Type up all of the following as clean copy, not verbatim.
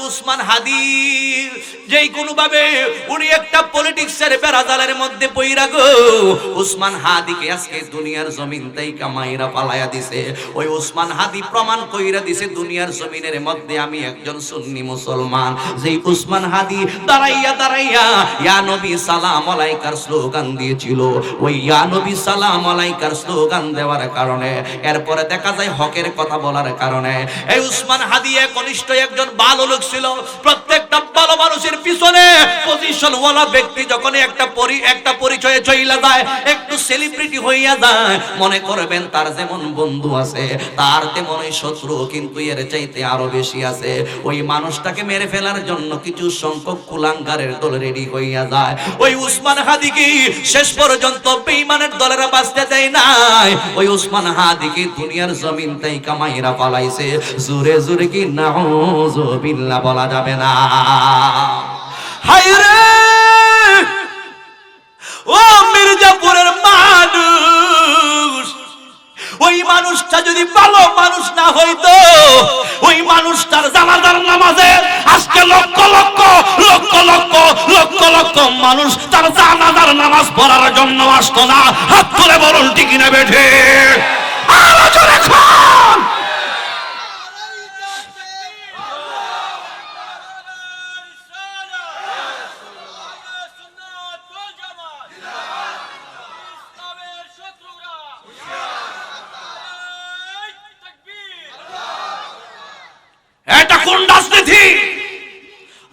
উসমান হাদি যেই কোনো ভাবে উনি একটা পলিটিক্সের বেড়াজালের মধ্যে পইরা গো, উসমান হাদিকে আজকে দুনিয়ার জমিন থেকে মাইরা পালায়া দিছে। ওই উসমান হাদি প্রমাণ কইরা দিছে দুনিয়ার জমিনের মধ্যে আমি একজন সুন্নি মুসলমান। যেই উসমান হাদি দাঁড়াইয়া দাঁড়াইয়া ইয়া নবী সালাম আলাইকার স্লোগান দিয়েছিল, ওই ইয়া নবী সালাম আলাইকার স্লোগান দেওয়ার কারণে এরপরে দেখা যায় হকের কথা বলার কারণে এই উসমান হাদি কনিষ্ঠ একজন ভালো লোক ছিল। প্রত্যেকটা ভালো মানুষের পিছনে পজিশন ওয়ালা ব্যক্তি যখন একটা পরিচয়ে চইলা যায়, একটু সেলিব্রিটি হইয়া যায়, মনে করবেন তার যেমন বন্ধু আছে তার তেমনই শত্রু কিন্তু এর চাইতে আরো বেশি আছে। ওই মানুষটাকে মেরে ফেলার জন্য কিছু সংখ্যক কুলাঙ্গারের দল রেডি হইয়া যায়। ওই উসমান হাদিকে শেষ পর্যন্ত বেঈমানের দলেরা বাঁচতে দেয় নাই। ওই উসমান হাদিকে দুনিয়ার জমিন থেকে কামাইরা পালাইছে। জোরে জোরে কি নাউযুবিল্লাহ বলা যাবে না? হায়রে ও মির্জাপুরের মানুষ, ওই মানুষটা যদি ভালো মানুষ না হইতো, ওই মানুষটার জানাজার নামাজে আজকে লক্ষ লক্ষ লক্ষ লক্ষ লক্ষ লক্ষ মানুষ তার জানাজার নামাজ পড়ার জন্য আসতো না। হাত তুলে বলুন ঠিক না বেঠে? আলোচনা খান এটা কোন রাজনীতি?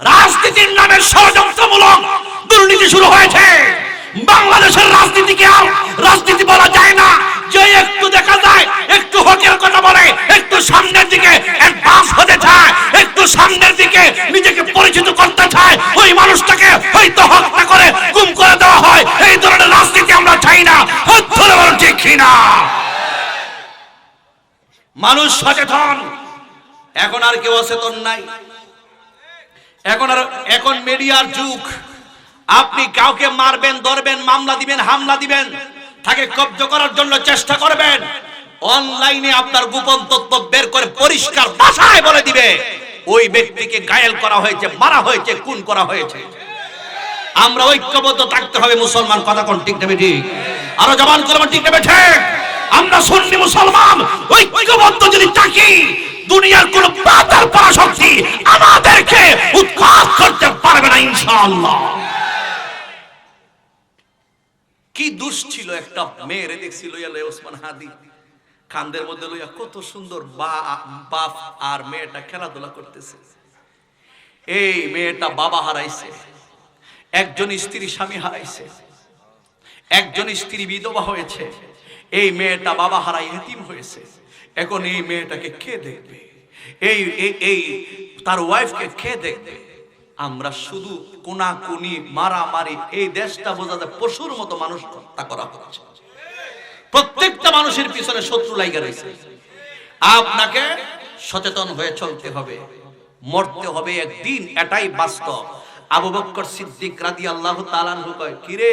রাজনীতির নামে ষড়যন্ত্রমূলক দুর্নীতি শুরু হয়েছে। বাংলাদেশের রাজনীতিকে আর রাজনীতি বলা যায় না। যে একটু দেখা যায় একটু হকের কথা বলে, একটু সামনের দিকে অ্যাডভান্স হতে চায়, একটু সামনের দিকে নিজেকে পরিচিত করতে চায়, ওই মানুষটাকে হয়তো হত্যা করে গুম করে দেওয়া হয়। এই ধরনের রাজনীতি আমরা চাই না। ধরে বলুন ঠিক কিনা? মানুষ সচেতন, এখন আর কেউ সচেতন নাই। এখন মিডিয়ার যুগ। আপনি কাউকে মারবেন, ধরবেন, মামলা দিবেন, হামলা দিবেন, তাকে কব্জা করার জন্য চেষ্টা করবেন, অনলাইনে আপনার গোপন তথ্য বের করে পরিষ্কার ভাষায় বলে দিবে ওই ব্যক্তিকে ঘায়েল করা হয়েছে, মারা হয়েছে, খুন করা হয়েছে। আমরা ঐক্যবদ্ধ থাকতে হবে মুসলমান। কথা কোন ঠিক নেবে? ঠিক আরো জবান করবেন ঠিক নেবে? ঠিক। আমরা সুন্নি মুসলমান ঐক্যবদ্ধ যদি থাকি, দুনিয়ার কোন পাতার পরাশক্তি আমাদেরকে উৎখাত করতে পারবে না ইনশাআল্লাহ। কি দুষ ছিল একটা মেয়েরে দেখছিল ওসমান হাদি কান্দের মধ্যে লইয়া, কত সুন্দর বাপ আর মেয়েটা খেলাধুলা করতেছে। এই মেয়েটা বাবা হারাইছে, একজন স্ত্রী স্বামী হারাইছে, একজন স্ত্রী বিধবা হয়েছে, এই মেয়েটা বাবা হারাই এতিম হয়েছে। এখন এই মেয়েটাকে কে দেখবে? এই তার ওয়াইফকে কে দেখবে? আমরা শুধু কোনাকুনি মারামারি, এই দেশটা বোঝা যায় পশুর মতো মানুষ হত্যা করা হচ্ছে। প্রত্যেকটা মানুষের পিছনে শত্রু লাগা রয়েছে। আপনাকে সচেতন হয়ে চলতে হবে, মরতে হবে একদিন, এটাই বাস্তব। আবু বকর সিদ্দিক রাদিয়াল্লাহু তাআলা আনহু কয়, কি রে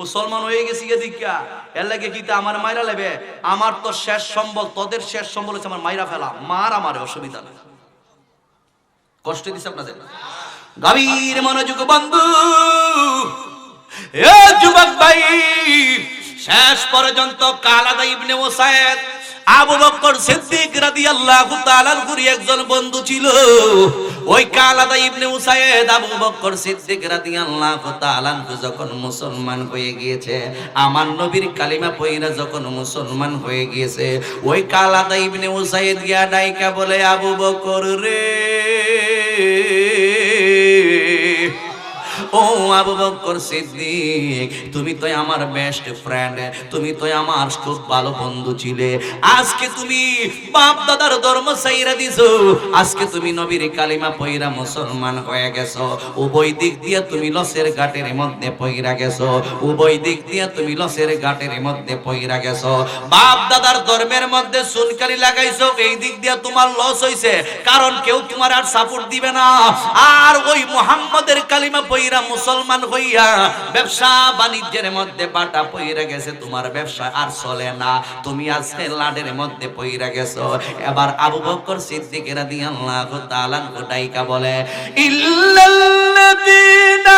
মুসলমান হয়ে গেছি এদিকা, এর লাগে কি তা আমার মাইরা লেবে? আমার তো শেষ সম্বল, তোদের শেষ সম্বল হচ্ছে আমার মাইরা ফেলা। মার আমারে, অসুবিধা নেই। কষ্ট দিছে আপনাদের? গভীর মনোযোগ বন্ধু, এ যুবক ভাই, শেষ পর্যন্ত কালাদা ইবনে ওসাইদ আবু বকর সিদ্দিক রাদিয়াল্লাহু তাআলা আনহুর একজন বন্ধু ছিল। ওই কালাদা ইবনে উসাইদ আবু বকর সিদ্দিক রাদিয়াল্লাহু তাআলা আনহু যখন মুসলমান হয়ে গিয়েছে, আমার নবীর কালিমা পয়রা যখন মুসলমান হয়ে গিয়েছে, ওই কালাদা ইবনে উসাইদ গিয়া ডাইকা বলে, আবু বকর রে, ও আবু বকর সিদ্দিক, তুমি তো আমার বেস্ট ফ্রেন্ড, তুমি তো আমার খুব ভালো বন্ধু ছিলে। আজকে তুমি বাপ দাদার ধর্ম ছাইরা দিছো, আজকে তুমি নবীর কালিমা পয়রা মুসলমান হয়ে গেছো। উভয় দিক দিয়ে তুমি লসের ঘাটের মধ্যে পয়রা গেছো, উভয় দিক দিয়ে তুমি লসের ঘাটের মধ্যে পয়রা গেছো। বাপ দাদার ধর্মের মধ্যে সুনকারি লাগাইছো, এই দিক দিয়ে তোমার লস হইছে, কারণ কেউ তোমার আর সাপোর্ট দিবে না। আর ওই মুহাম্মাদের কালিমা পয়রা মুসলমান হইয়া ব্যবসা বাণিজ্যের মধ্যে বাটা পইরা গেছে, তোমার ব্যবসা আর চলে না, তুমি আজকে লাডের মধ্যে পইরা গেছো। এবার আবু বকর সিদ্দিক রাদিয়াল্লাহু তাআলা ডাইকা বলে, ইল্লাল্লাযীনা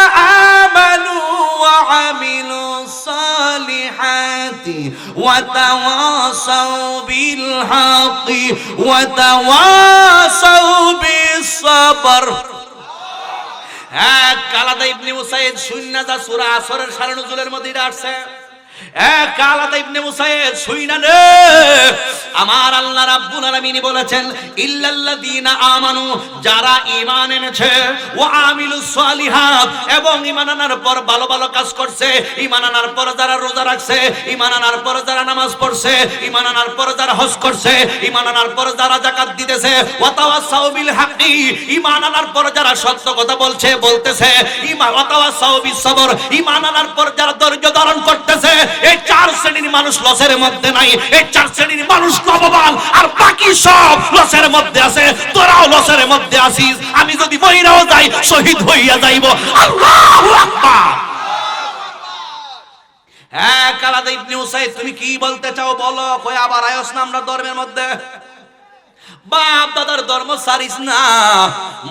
আমানু ওয়া আমিলুস সালিহাতি ওয়া তাওয়াসাউ বিল হাক্কি ওয়া তাওয়াসাউ বিস সাবর। কালাদা ইবনে উসাইদ শুইনা যা সূরা আসরের শানে নুজুলের মধ্যে আসছে। কালাদা ইবনে উসাইদ শুইনা নে, আমার আল্লাহ রাব্বুল আলামিন বলেছেন ইল্লাল্লাযীনা আমানু, যারা ঈমান এনেছে, ওয়া আমিলুস সালিহাত, এবং ঈমান আনার পর ভালো ভালো কাজ করছে, ঈমান আনার পর যারা রোজা রাখছে, ঈমান আনার পর যারা নামাজ পড়ছে, ঈমান আনার পর যারা হজ করছে, ঈমান আনার পর যারা যাকাত দিতেছে, ওয়া তাওয়াসাউ বিল হাক্কি, ঈমান আনার পর যারা সত্য কথা বলতেছে, ঈমান ওয়া তাওয়াসাউ বিস সাবর, ঈমান আনার পর যারা ধৈর্য ধারণ করতেছে, এই চার শ্রেণীর মানুষ লসের মধ্যে নাই। এই চার শ্রেণীর মানুষ লাভবান, আর বাকি সব লসের মধ্যে আছে। তোরাও লসের মধ্যে আছিস, আমি যদি মহিলাও যাই শহীদ হইয়া যাইব। আল্লাহু আকবার। কালাদা ইবনে উসাইদ, তুমি কি বলতে চাও বলো। কই আবার আয়স না আমরা ধর্মের মধ্যে, বাপ দাদার ধর্ম সারিস না,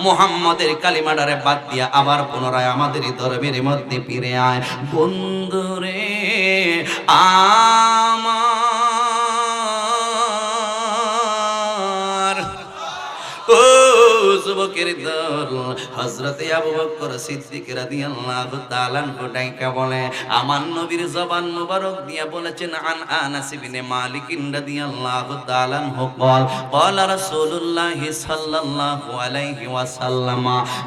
মুহাম্মাদের কালিমাটারে বাদ দিয়া আবার পুনরায় আমাদের ধর্মের মধ্যে ফিরে আয়। বন্ধুরে আমার, ও যুবকের দল, হযরতে আবু বকর সিদ্দিক রাদিয়াল্লাহু তাআলা ডাইকা বলে, আমার নবীর জবান মুবারক দিয়া বলেছেন, আন আনাস ইবনে মালিক রাদিয়াল্লাহু তাআলা قال قال رسول الله صلى الله عليه وسلم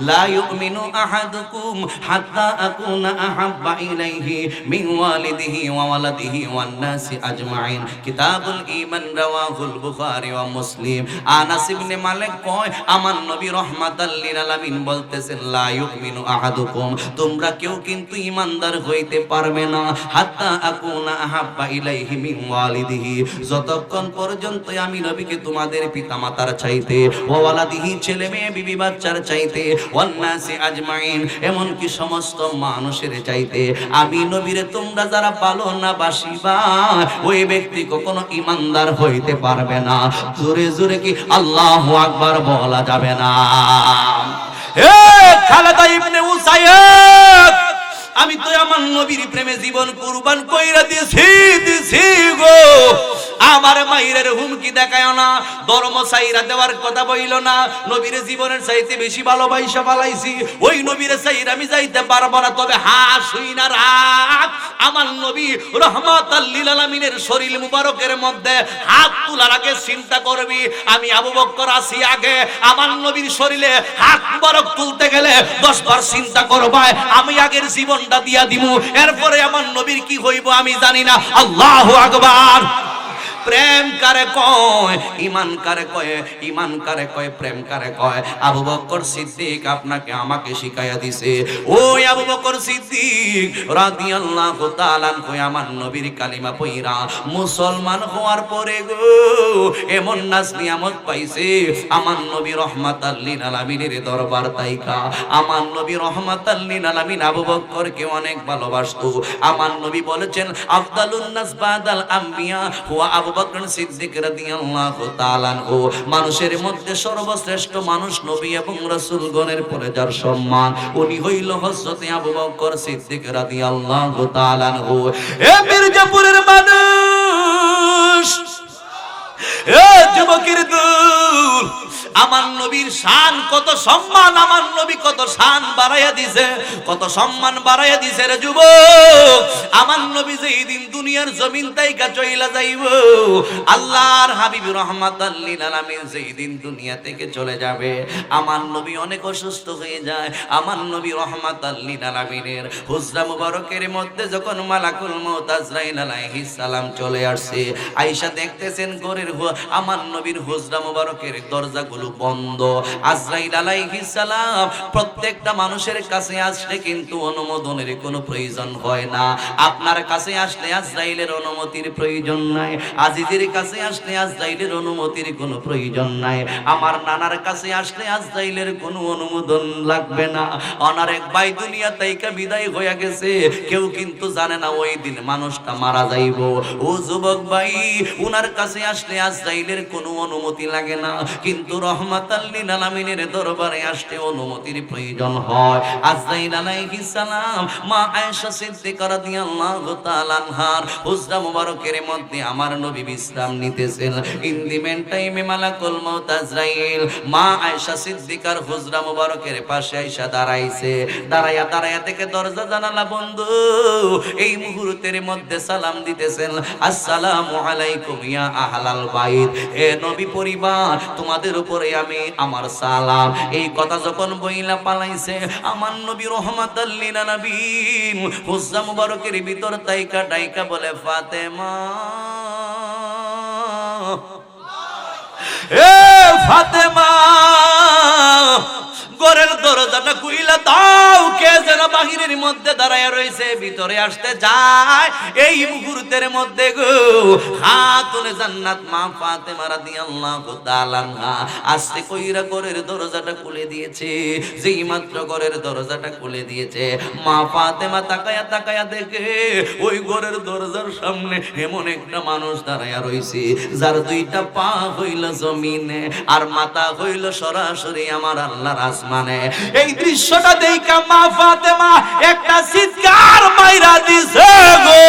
لا يؤمن احدكم حتى اكون احب اليه من والده وولده والناس اجمعين। কিতাবুল ঈমান রাওয়াহুল বুখারী ওয়া মুসলিম। আনাস ইবনে মালিক কয়, আমার নবী রাহমাতাল লিল আলামিন বলতেছেন, লা ইউমিনু আহাদুকুম, তোমরা কেউ কিন্তু ঈমানদার হইতে পারবে না, হাত্তা আকুনা আহাব্বা ইলাইহি মিন ওয়ালিদিহি, যতক্ষণ পর্যন্ত আমি নবীকে তোমাদের পিতামাতার চাইতে, ওয়া ওয়ালাদিহি, ছেলে মেয়ে বিবি বাচ্চার চাইতে, ওয়ান নাসি আজমাইন, এমন কি সমস্ত মানুষের চাইতে আমি নবীরে তোমরা যারা ভালো না বাসিবা, ওই ব্যক্তি কখনো ঈমানদার হইতে পারবে না। জোরে জোরে কি আল্লাহু আকবার বলা যাবে না? খালেদা ইবনে উসাইদ, আমি তো আমার নবীর প্রেমে জীবন কুরবান কইরা দিছি গো। আমার মায়ের হুমকি দেখায় না, ধর্ম চাইরা দেওয়ার কথা বইল না, নবীর জীবনের চাইতে বেশি ভালোবাসা পালাইছি, ওই নবীর চাইরা আমি যাইতে পারবো না। তবে হাসুই না রাখ, আমার নবী রাহমাতাল লিল আলামিনের শরীর মুবারকের মধ্যে হাত তোলার আগে চিন্তা করবি, আমি আবু বকর আছি আগে, আমার নবীর শরীরে হাত মুবারক তুলতে গেলে 10 বার চিন্তা করবা, আমি আগের জীবনটা দিয়া দিমু, এরপরে আমার নবীর কি হইব আমি জানি না। আল্লাহু আকবার। প্রেম কারে কয়, ঈমান কারে কয়, ঈমান কারে কয়, প্রেম কারে কয়, আবু বকর সিদ্দিক আপনাকে আমাকে শিখাইয়া দিছে। ওই আবু বকর সিদ্দিক রাদিয়াল্লাহু তাআলা কয়, আমার নবীর কালিমা পয়রা মুসলমান হওয়ার পরে গো এমন নাজ নিয়ামত পাইছে, আমার নবী রাহমাতাল লিল আলামিনের দরবার তাইকা, আমার নবী রাহমাতাল লিল আলামিন আবু বকরকে অনেক ভালোবাসতো। আমার নবী বলেছেন, আফদালুন নাস বাদাল আম্বিয়া হুয়া আবু বকর সিদ্দিক রাদিয়াল্লাহু তাআলা আনহু, মানুষের মধ্যে সর্বশ্রেষ্ঠ মানুষ নবী এবং রাসূলগণের পরে যার সম্মান, উনি হইল হযরত আবু বকর সিদ্দিক রাদিয়াল্লাহু তাআলা আনহু। এ মির্জাপুরের মানুষ, এ যুবকের দল, আমার নবীর শান কত, সম্মান আমার নবী কত শান বাড়াইয়া দিছে, কত সম্মান বাড়াইয়া দিছে রে যুবক। আমার নবী যেই দিন দুনিয়ার জমিন তাইকা চইলা যাইব, আল্লাহর হাবিব রাহমাতাল লিল আলামিন যেই দিন দুনিয়া থেকে চলে যাবে, আমার নবী অনেক অসুস্থ হয়ে যায়। আমার নবী রাহমাতাল লিল আলামিনের হুজরা মুবারকের মধ্যে যখন মালাকুল মউত আজরাইল আলাইহিস সালাম চলে আসছে, আয়েশা দেখতেছেন ঘরের আমার নবীর হুজরা মুবারকের দরজাগুলো বন্ধ। আজরাইল আলাইহিস সালাম প্রত্যেকটা মানুষের কাছে আসলে কিন্তু অনুমোদনের কোনো প্রয়োজন হয় না। আপনার কাছে আসলে আজরাইলের অনুমতির প্রয়োজন নাই, আজিজের কাছে আসলে আজরাইলের অনুমতির কোনো প্রয়োজন নাই, আমার নানার কাছে আসলে আজরাইলের কোনো অনুমোদন লাগবে না। ওনার এক ভাই দুনিয়া থেকে বিদায় হয়ে গেছে, কেউ কিন্তু জানে না ওই দিন মানুষটা মারা যাইব। ও যুবক ভাই, উনার কাছে আসলে আজরাইলের কোনো অনুমতি লাগে না, কিন্তু রহমাতাল লিল আলামিনের দরবারে আসলে অনুমতির প্রয়োজন হয়। আজরাইল আলাইহিস সালাম মা আয়েশা সিদ্দিকা রাদিয়াল্লাহু তাআলা আনহার হুজরা মুবারকের মধ্যে আমার নবী বিশ্রাম নিতেছেন। ইন দি মেন টাইমে মালাকুল মউত আজরাইল মা আয়েশা সিদ্দিকার হুজরা মুবারকের পাশে আয়েশা দাঁড়াইছে। দাঁড়ায়া দাঁড়ায়া থেকে দরজা জানালা বন্ধ। এই মুহূর্তের মধ্যে সালাম দিতেছেন, আসসালামু আলাইকুম ইয়া আহলাল বাইত, হে নবী পরিবার, তোমাদের উপরে আমি আমার সালাম। এই কথা যখন বইলা পালাইছে, আমার নবী রহমাতাল লিল আলামিন হুজরা মুবারকের ভিতর তাইকা ডাইকা বলে, ফাতেমা, এ ফাতেমা, ঘরের দরজাটা খুইলা দাও। কে যেন বাহিরের মধ্যে দাঁড়ায় রয়েছে, ভিতরে আসতে যায়। এই মুহূর্তের মধ্যে গো খাতুনে জান্নাত মা ফাতেমা রাদিয়াল্লাহু তাআলা আনহা আস্তে কইরা ঘরের দরজাটা খুলে দিয়েছে। যেই মাত্র ঘরের দরজাটা খুলে দিয়েছে, মা ফাতেমা তাকায়া তাকায়া দেখে ওই ঘরের দরজার সামনে এমন একটা মানুষ দাঁড়ায়া রয়েছে, যার দুইটা পা হইল জমিনে আর মাথা হইল সরাসরি আমার আল্লাহর আসমানে। এই দৃশ্যটা দেখা মা ফাতেমা একটা চিৎকার মাইরা দিছে গো।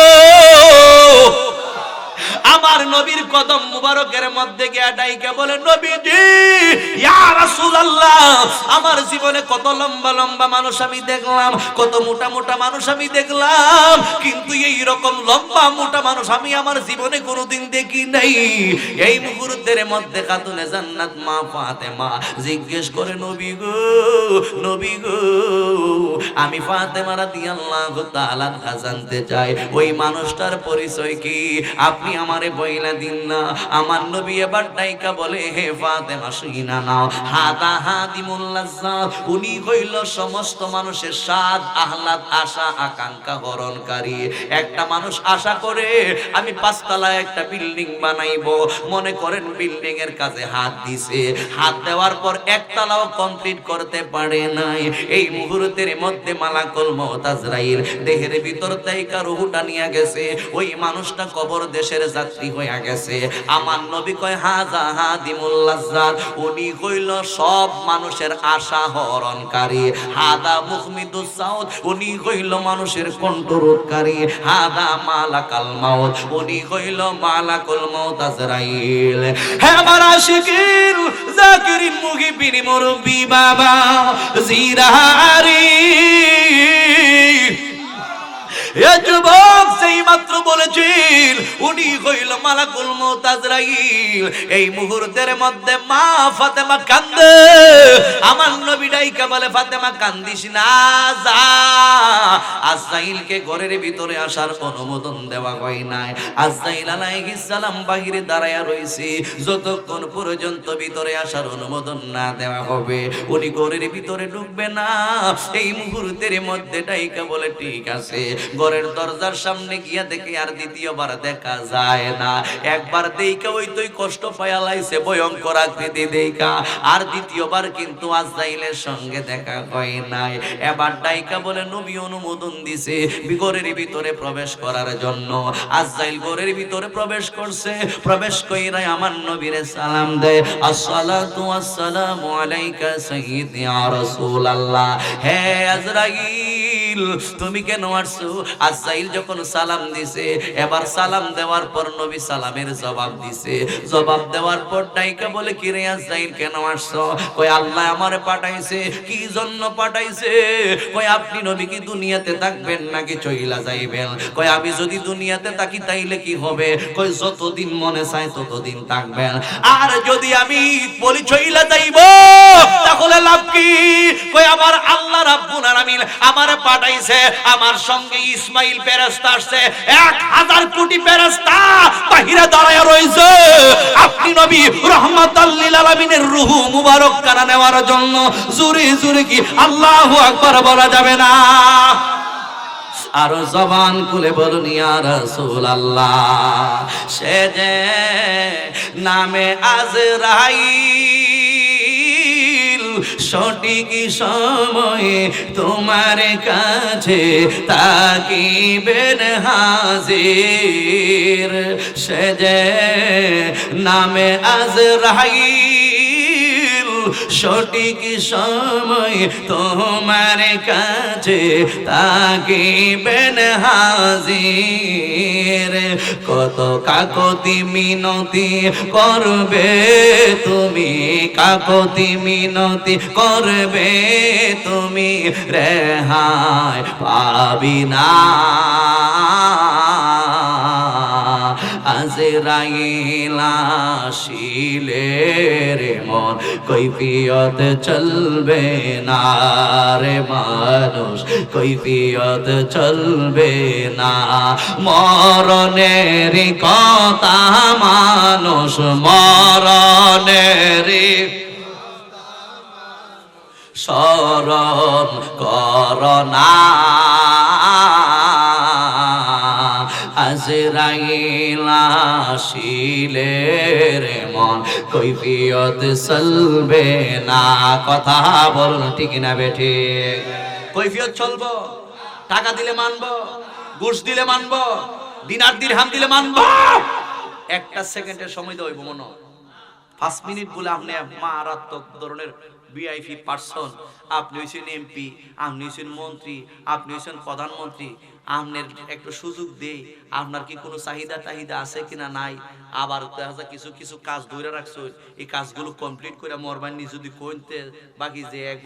আমার নবীর কদম মুবারকের মধ্যে গিয়া ডাইকা বলে, নবীজি, ইয়া রাসূলুল্লাহ, আমার জীবনে কত লম্বা লম্বা মানুষ আমি দেখলাম, কত মোটা মোটা মানুষ আমি দেখলাম, কিন্তু এই রকম লম্বা মোটা মানুষ আমি আমার জীবনে কোনোদিন দেখি নাই। এই মুহূর্তের মধ্যে খাতুনে জান্নাত মা ফাতেমা জিজ্ঞেস করে, নবী গো, নবী গো, আমি ফাতেমা রাদিয়াল্লাহু তাআলা আনহা জানতে চাই ওই মানুষটার পরিচয় কি, আপনি আমারে বইলা দিন না। আমার নবী এবার ডাইকা বলে, হে ফাতেমা, শুইনা নাও, হাদা হাদিমুল লাজ্জাত, উনি হইল সমস্ত মানুষের স্বাদ আহ্লাদ আশা আকাঙ্ক্ষা হরণকারী। একটা মানুষ আশা করে আমি পাঁচতলা একটা বিল্ডিং বানাইবো, মনে করেন বিল্ডিং এর কাছে হাত দিছে, হাত দেওয়ার পর একতলাও কমপ্লিট করতে পারে নাই। এই মুহূর্তের মধ্যে মালাকুল মউত আজরাইল দেহের ভিতর থেকে রূহটা নিয়ে গেছে, ওই মানুষটা কবর দেশের যাত্রী হয়ে গেছে। আমার নবী কয়, হাজা হাদিমুল লাজ্জাত, উনি হইল সব মানুষের আশা হরণকারী। হাদা মুহমিদুস সাউদ, উনি হইল মানুষের কণ্ঠরোধকারী। হাদা মালাকাল মাউত, উনি হইল মালাকুল মউত আজরাইল। হে আমার আশিকিন জাকিরিন মুহিবিন মুরব্বি বাবা জিরারি, এ যুবক সেই মাত্র বলেছিল উনি হইল মালাকুল মউত আজরাইল। এই মুহূর্তের মধ্যে মা ফাতেমা কান্দে। আমার নবী ডাইকা বলে, ফাতেমা কান্দিস না, যা, আজরাইলকে ঘরের ভিতরে আসার অনুমোদন দেওয়া হয় নাই। আজরাইল আলাইহিস সালাম বাহিরে দাঁড়ায়া রইছে, যতক্ষণ পর্যন্ত ভিতরে আসার অনুমোদন না দেওয়া হবে উনি ঘরের ভিতরে ঢুকবে না। এই মুহূর্তের মধ্যে ডাইকা বলে, ঠিক আছে। ঘরের দরজার সামনে গিয়া দেখে আর দ্বিতীয়বার দেখা যায় না। একবার দেইকা ওই তুই কষ্ট পায়া লাইছে ভয়ঙ্কর আকৃতি দেইকা, আর দ্বিতীয়বার কিন্তু আজরাইলের সঙ্গে দেখা হয় নাই। এবার ডাইকা বলে, নবী অনুমোদন দিছে ঘরের ভিতরে প্রবেশ করার জন্য। আজরাইল ঘরের ভিতরে প্রবেশ করছে, প্রবেশ কইরা আমার নবীরে সালাম দেয়, আসসালাতু ওয়াসসালামু আলাইকা সাইয়্যিদি ইয়া রাসূলুল্লাহ। হে আজরাইল, তুমি কেন আসছো? আজরাইল যখন সালাম দিছে, এবার সালাম দেওয়ার পর নবী সালামের জবাব দিছে। জবাব দেওয়ার পর ডাইকা বলে, কি রে আজরাইল, কেন আসছো? কই, আল্লাহ আমারে পাঠাইছে। কি জন্য পাঠাইছে? কই, আপনি নবী কি দুনিয়াতে থাকবেন নাকি চইলা যাইবেন? কই, আমি যদি দুনিয়াতে থাকি তাইলে কি হবে? কই, যতদিন মনে চায় ততদিন থাকবেন, আর যদি আমি বলি চইলা যাইব তাহলে লাভ কি? কই, আমার আল্লাহ রাব্বুল আলামিন আমারে পাঠাই পাঠাইছে, আমার সঙ্গে ইসমাইল ফেরেশতা আসছে, 1000 কোটি ফেরেশতা বাহিরে দাঁড়ায় রইছে আপনি নবী রাহমাতাল লিল আলামিনের রূহ মুবারক কানা নেওয়ার জন্য। জোরে জোরে কি আল্লাহু আকবার বলা যাবে না? আর জবান খুলে বলুন ইয়া রাসূলুল্লাহ। সে যে নামে আজরাইল সঠিক সময়ে তোমার কাছে তাকিবেন হাজির। সে যে নামে আজরাইল সঠিক সময় তোমার কাছে তাকিবেন হাজির। কত কাকতি মিনতি করবে তুমি, কাকতি মিনতি করবে তুমি, রেহাই পাবি না। আজরাইল আসিলে রে মন কৈফিয়ত চলবে না রে মানুষ, কৈফিয়ত চলবে না। মরণের কথা মানুষ, মরণের স্মরণ করনা। আজরাইল আসিলে রে মন কৈফিয়ত চলবে না। কথা বলুন ঠিক না বেঠি? কৈফিয়ত চলবো, টাকা দিলে মানবো, ঘুষ দিলে মানবো, দিনার দিরহাম দিলে মানবো। একটা সেকেন্ডের সময় দেব মনে 5 মিনিট বলে আপনি মারাত্মক ধরনের ভিআইপি পারসন, আপনি হইছেন এমপি, আপনি হইছেন মন্ত্রী, আপনি হইছেন প্রধানমন্ত্রী, আপনার একটু সুযোগ দেই, আপনার কি কোনো চাহিদা টাহিদা আছে কিনা নাই। আবার কিছু কিছু কাজ ধরে রাখছো, এই কাজগুলো কমপ্লিট করে মরবানি যদি কইতে বাকি যে 1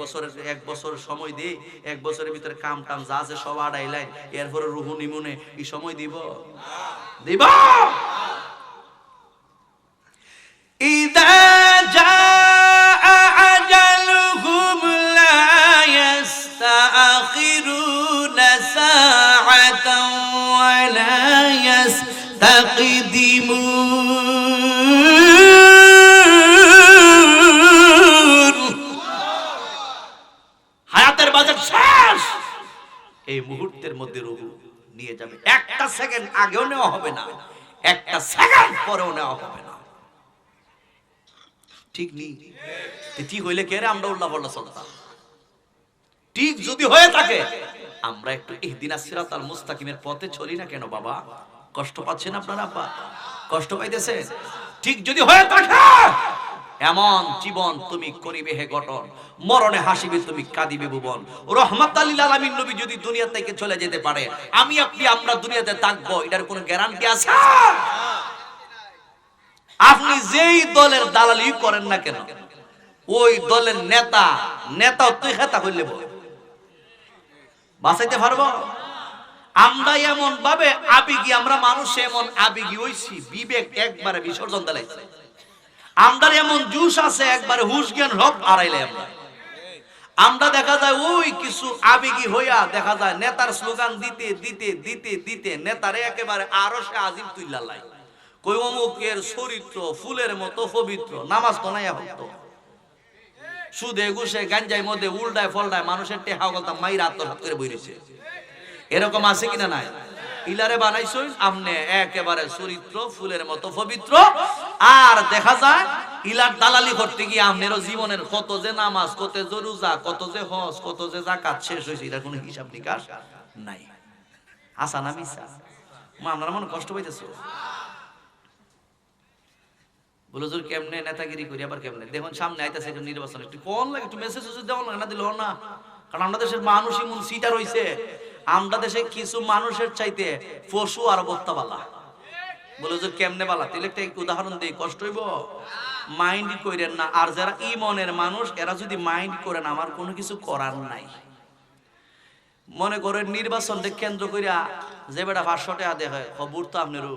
বছরের সময় দেই, 1 বছরের ভিতরে কাম টাম যা আছে সব আড়াইলাই, এরপরে রুহু নিমুনে এই সময় দিব দিব। ইদা জাআ আজালুহুম লা ইস্তাখিরুনা সাআতান ওয়া লা ইস্তাকদিমুন। হায়াতের বাজেট শেষ, এই মুহূর্তের মধ্যে রূহ নিয়ে যাবে। একটা সেকেন্ড আগেও নেওয়া হবে না, একটা সেকেন্ড পরেও নেওয়া হবে না। ঠিক নেই? ঠিক হইলে কে রে আমরা উল্লাহ পাল্লাহ চলতাম? ঠিক যদি হয়ে থাকে আমরা একটু ইহদিনাস সিরাতাল মুস্তাকিমের পথে চলি না কেন বাবা? কষ্ট পাচ্ছেন আপনারা? আব্বা কষ্ট পাইতেছেন? ঠিক যদি হয়ে থাকে এমন জীবন তুমি করিবে হে গঠন, মরণে হাসিবে তুমি কাঁদিবে ভুবন। রহমাতাল লিল আলামিন নবী যদি দুনিয়া থেকে চলে যেতে পারে, আমি আপনি আমরা দুনিয়াতে থাকবো, এটার কোনো গ্যারান্টি আছে? আপনি যেই দলের দালালি করেন না কেন, ওই দলের নেতা তুই হেতা হইলে বাঁচাইতে পারবো? আমরা এমন ভাবে আবেগী, আমরা মানুষ এমন আবেগী হইছি, বিবেক একবারে বিসর্জন দিলাইছে। আমরা এমন জুস আছে একবারে হুশ জ্ঞান সব হারাইলে। আমরা দেখা যায় ওই কিছু আবেগী হইয়া দেখা যায় নেতার স্লোগান দিতে দিতে দিতে দিতে নেতারে একেবারে আরশে আজিম তুইলা লাই। কই অমুকের চরিত্র ফুলের মতো পবিত্র, নামাজ তো নাই হতো, সুদে ঘুষে গাঞ্জাই মধ্যে উল্টায় ফলটায় মানুষের টেহা গলতা মাইরা আত্মসাৎ করে বইরেছে। এরকম আছে কিনা নাই? ইলারে বানাইছই আমনে একেবারে চরিত্র ফুলের মতো পবিত্র, আর দেখা যায় ইলার দালালি করতে গিয়ে আমনেরও জীবনের কত যে নামাজ, কত যে রোজা, কত যে হজ, কত যে যাকাত শেষ হয়েছে, এটার কোনো হিসাব নিকাশ নাই। আসা না মিশা? আপনারা মনে কষ্ট পাইতেছো? বলে জোর কেমনে নেতাগিরি করি, আবার কেমনে দেখুন সামনে আইতাছে একটা নির্বাচন, একটু কোন লাগে একটু মেসেজ দেওয়া লাগে না, দিল না। কারণ আমরা দেশের মানুষ এমন সিটার হইছে, আমরা দেশে কিছু মানুষের চাইতে পশু আর বত্তা বালা। বলে জোর কেমনে বালা, তাহলে একটা উদাহরণ দিই, কষ্ট হইব? মাইন্ড করেন না। আর যারা ইমনের মানুষ এরা যদি মাইন্ড করেন, আমার কোনো কিছু করার নাই। মনে করেন নির্বাচনটা কেন্দ্র করিয়া যে বেটা 500 টাকা দেয় হয় খবর তো আপনারও,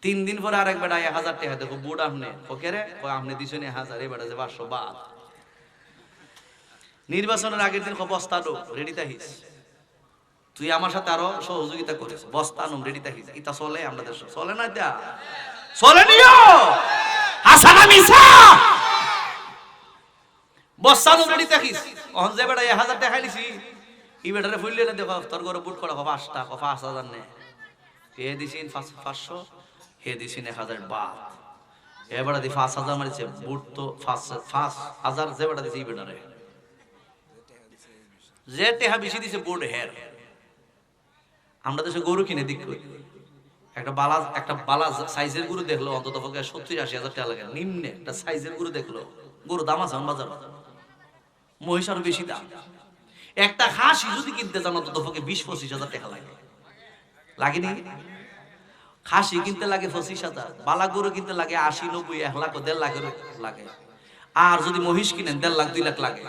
3 দিন পরে আরেক বেটা 1000 টাকা দেখো বুট আপনি ওকে রে আপনি দিছেন 1000, এই বেটা যে 500 বাদ। নির্বাচনের আগের দিন বস্তা রেডি থাকিস, তুই আমার সাথে আরো সহযোগিতা করিস, বস্তা নুম রেডি থাকিস, এটা চলে আমরা দেশ চলে না, এটা চলে নিও হাসানা মিসা বস্তা নুম রেডি থাকিস। অহন যে বেটা 1000 টাকা খাইলিছি, ই বেটারে ফুললে না দেখো তোর ঘরে বুট করা 5টা 5000 নে হে দিছিন 500, হে দিছিন 1000 বাদ, এবারে দি 5000 মারিছে বুট তো 5000 যে বেটা দিছি ই বেটারে যে টেহা বেশি দিছে বুট হের। আমরা দেশে গরু কিনে দিক করি, একটা বালা সাইজের গরু দেখলো অন্তত 70-80 টাকা লাগে, নিম্নে একটা সাইজের গরু দেখলো, গরু দাম আছে বাজার, মহিষ আরো বেশি দাম। একটা খাসি যদি কিনতে যান অন্তত 20-25 টাকা লাগে, লাগেনি? খাসি কিনতে লাগে 25,000, বালা গরু কিনতে লাগে 80-90, 1 লাখ 1.5 লাখ লাগে। আর যদি মহিষ কিনেন 1.5 লাখ 2 লাখ লাগে।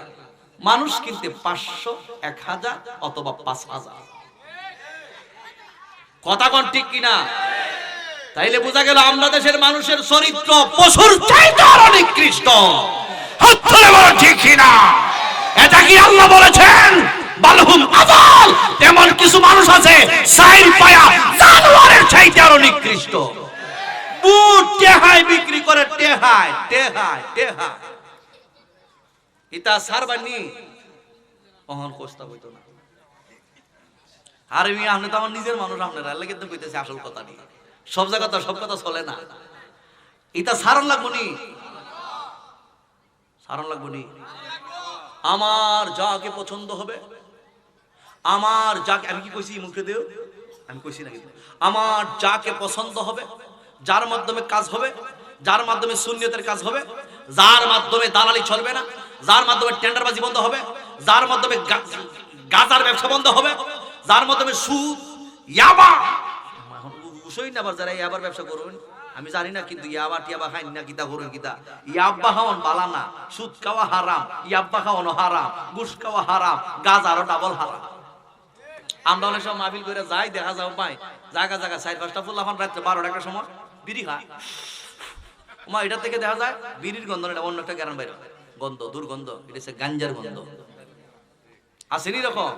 মানুষ কিনতে 500, 1000 অথবা 5000। কথা কোন ঠিক কিনা? তাইলে বোঝা গেল আমরা দেশের মানুষের চরিত্র পশুর চাইতে আরো নিকৃষ্ট। হাত ধরে বলো ঠিক কিনা? এটা কি আল্লাহ বলেছেন? বালহুম আযাল, এমন কিছু মানুষ আছে চাইর পায়া জানোয়ারের চাইতে আরো নিকৃষ্ট। বুট টেহায় বিক্রি করে, টেহায় টেহায় টেহায়, ইতা সারবানি অহন কোস্তা হইতো না। আর আপনি তো আমার নিজের মানুষ, আপনারা আল্লাহ কিন্তু কইতেছে আসল কথা নেই, সব জায়গাতে সব কথা চলে না। এটা সারণ লাগবো নি, সারণ লাগবো নি। আমার যাকে পছন্দ হবে, আমার যাকে, আমি কি কইছি মুখে দেও, আমি কইছি না কিন্তু, আমার যাকে পছন্দ হবে, যার মাধ্যমে কাজ হবে, যার মাধ্যমে সুন্নিয়তের কাজ হবে, যার মাধ্যমে দালালি চলবে না, যার মাধ্যমে টেন্ডারবাজি বন্ধ হবে, যার মাধ্যমে গাজার ব্যবসা বন্ধ হবে, যার মাধ্যমে সুদ ইয়াবা উসই না, আবার যারা ইয়াবার ব্যবসা করবেন আমি জানি না, কিন্তু ইয়াবা টিয়াবা খাই না, কিতা করুন কিতা, ইয়াব্বা খাওয়ান বালা না, সুদ খাওয়া হারাম, ইয়াব্বা খাওয়ানো হারাম, ঘুষ খাওয়া হারাম, গাজ আরো ডাবল হারাম। আমরা অনেক সময় মাহফিল করে যাই, দেখা যাও পাই জায়গা জায়গা 4-5টা ফুল্লাফান রাত্রে 12টা একটা সময় বিড়ি খায়, মা এটা থেকে দেখা যায় বিড়ির গন্ধ, এটা অন্য একটা গ্যারান বাইরে গন্ধ, দুর্গন্ধ, এটা হচ্ছে গাঞ্জার গন্ধ। আসেনি রকম?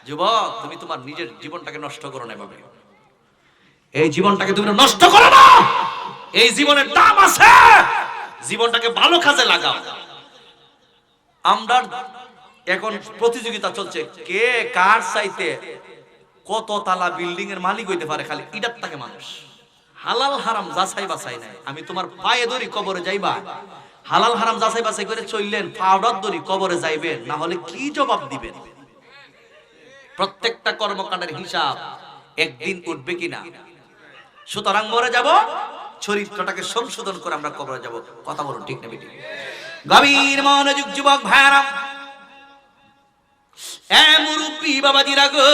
যুবক, তুমি তোমার নিজের জীবনটাকে নষ্ট করো না এভাবে, এই জীবনটাকে তুমি নষ্ট করো না, এই জীবনের দাম আছে, জীবনটাকে ভালো কাজে লাগাও। আমরা এখন প্রতিযোগিতা চলছে, কে কার চাইতে কত তালা বিল্ডিং এর মালিক হইতে পারে, খালি ইটার থাকে মানুষ। হালাল হারাম যাচাই বাছাই নাই। আমি তোমার পায়ে ধরি কবরে যাইবা, হালাল হারাম যাচাই বাছাই করে চললেন, পাউডার ধরি কবরে যাইবেন, না হলে কি জবাব দিবেন? প্রত্যেকটা কর্মকাণ্ডের হিসাব একদিন উঠবে কিনা। সুতরাং মরে যাব, চরিত্রটাকে সংশোধন করে আমরা কবরে যাব। কথা বলুন ঠিক না বেটি? গভীর মনোযোগ যুবক ভাইরা, এ মুরব্বি বাবাজিরা গো,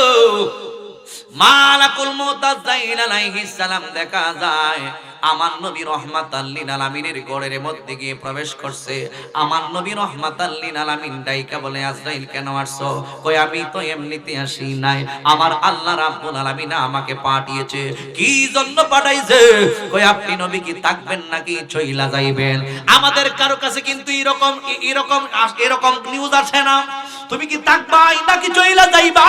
মালাকুল মউত আযরাইল আলাইহিস সালাম দেখা যায় আমার নবী রাহমাতাল লিল আলামিনের ঘরের মধ্যে গিয়ে প্রবেশ করছে। আমার নবী রাহমাতাল লিল আলামিন ডাইকা বলে, আজরাইল কেন আসছো? কই আমি তো এমনিতে আসি নাই, আমার আল্লাহ রাব্বুল আলামিন আমাকে পাঠিয়েছে। কি জন্য পাঠাইছে? কই আপনি নবী কি থাকবেন নাকি চইলা যাইবেন? আমাদের কারো কাছে কিন্তু এরকম নিউজ আসে না, তুমি কি থাকবাই নাকি চইলা যাইবা,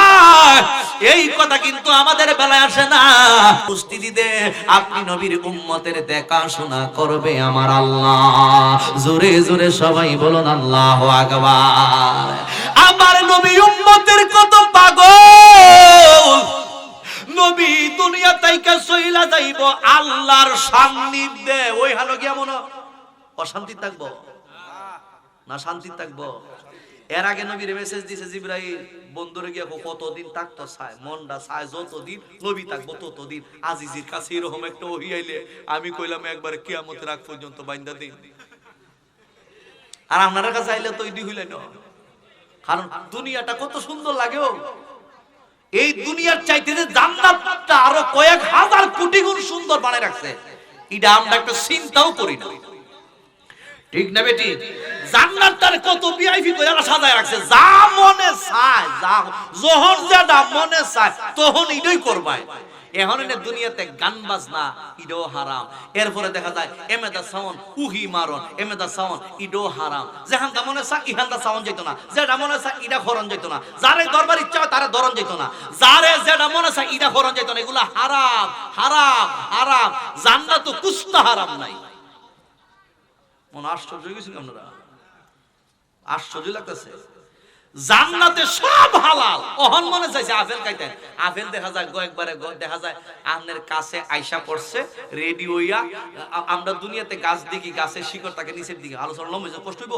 এই কথা কিন্তু আমাদের বেলায় আসে না। উপস্থিতিতে আপনি নবীর উম্মতের দেখাশোনা করবে আমার আল্লাহ। জোরে জোরে সবাই বলুন আল্লাহু আকবার। আমার নবী উম্মতের কত পাগল, নবী দুনিয়া তাইকা চইলা যাইব আল্লাহর সান্নিধ্যে, ওই হালো গিয়া মনে অশান্তি থাকবো না শান্তি থাকবো? এর আগে নবীর মেসেজ দিছে জিবরাইল, বন্ধুরে গিয়া কতদিন থাকতো চায়, মনটা চায় যতদিন নবী থাকবো ততদিন। আজিজির কাছে এরকম একটা ওহী আইলে আমি কইলাম একবারে কিয়ামতের আগ পর্যন্ত বাইন্দা দিন। আর আপনার কাছে আইলে তো ইদি হইল না, কারণ দুনিয়াটা কত সুন্দর লাগে। এই দুনিয়ার চাইতে যে জান্নাতটা আরো কয়েক হাজার কোটি গুণ সুন্দর বানায় রাখছে, এটা আমরা একটা চিন্তাও করি না। ঠিক না বেটি? জান্নাতটার কত ভিআইপি করে সাজায় রাখছে, যা মনে চায়, যা যখন যেটা মনে চায় তখন এটাই করবাই। এখন এনে দুনিয়াতে গান বাজনা ইডো হারাম। এরপরে দেখা যায় এমেদা সাউন্ড উহি মারন, এমেদা সাউন্ড ইডো হারাম। যেখান দা মনে চা ইহান দা সাউন্ড যেত না, যেটা মনে চা ইডা খরণ যেত না, যারে দরবার ইচ্ছা হয় তারা ধরন যেত না, যারে যেটা মনে চা ইডা খরণ যেত না। এগুলা হারাম হারাম হারাম। জান্নাত তো কুস্তা হারাম নাই। মনে আশ্চর্য হয়ে গেছেন আপনারা? আশ্চর্য লাগতেছে। জান্নাতে সব হালাল। ওহন মনে চাইছে আপেল খাইতেন, আপেল দেখা যায় একবারে দেখা যায় আপনার কাছে আইসা পড়ছে রেডি হইয়া। আমরা দুনিয়াতে গাছ দেখি, গাছের শিকড় তাকে নিচের দিকে, আলোচনা লম্বা কষ্ট হইব।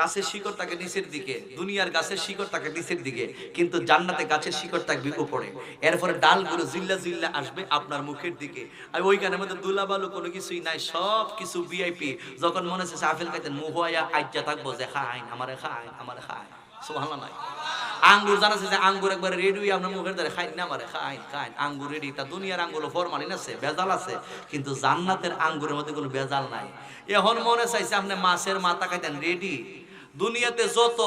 গাছের শিকড় তাকে নিচের দিকে, দুনিয়ার গাছের শিকড় তাকে নিচের দিকে, কিন্তু জান্নাতে গাছের শিকড় থাকবে উপরে। এরপরে ডালগুলো জিল্লা জিল্লা আসবে আপনার মুখের দিকে। আর ওইখানের মধ্যে দুলাবালু কোনো কিছুই নাই, সব কিছু ভিআইপি। যখন মনে হচ্ছে আপেল খাইতেন, মুখ হইয়া আজ্জা থাকবো যে খাইন আমারে খাইন আমারে খাইন। সুবহানাল্লাহ নাই? আঙ্গুর জানাচ্ছে যে আঙ্গুর একবার রেডি হয়ে আপনার মুখের দ্বারা খাইন না আমারে খাইন খাইন। আঙ্গুর রেডি। তা দুনিয়ার আঙ্গুর ফরমালিন আছে, ভেজাল আছে, কিন্তু জান্নাতের আঙ্গুরের মধ্যে কোনো ভেজাল নাই। এখন মনে চাইছে আপনি মাছের মাথা খাইতেন, রেডি। দুনিয়াতে যত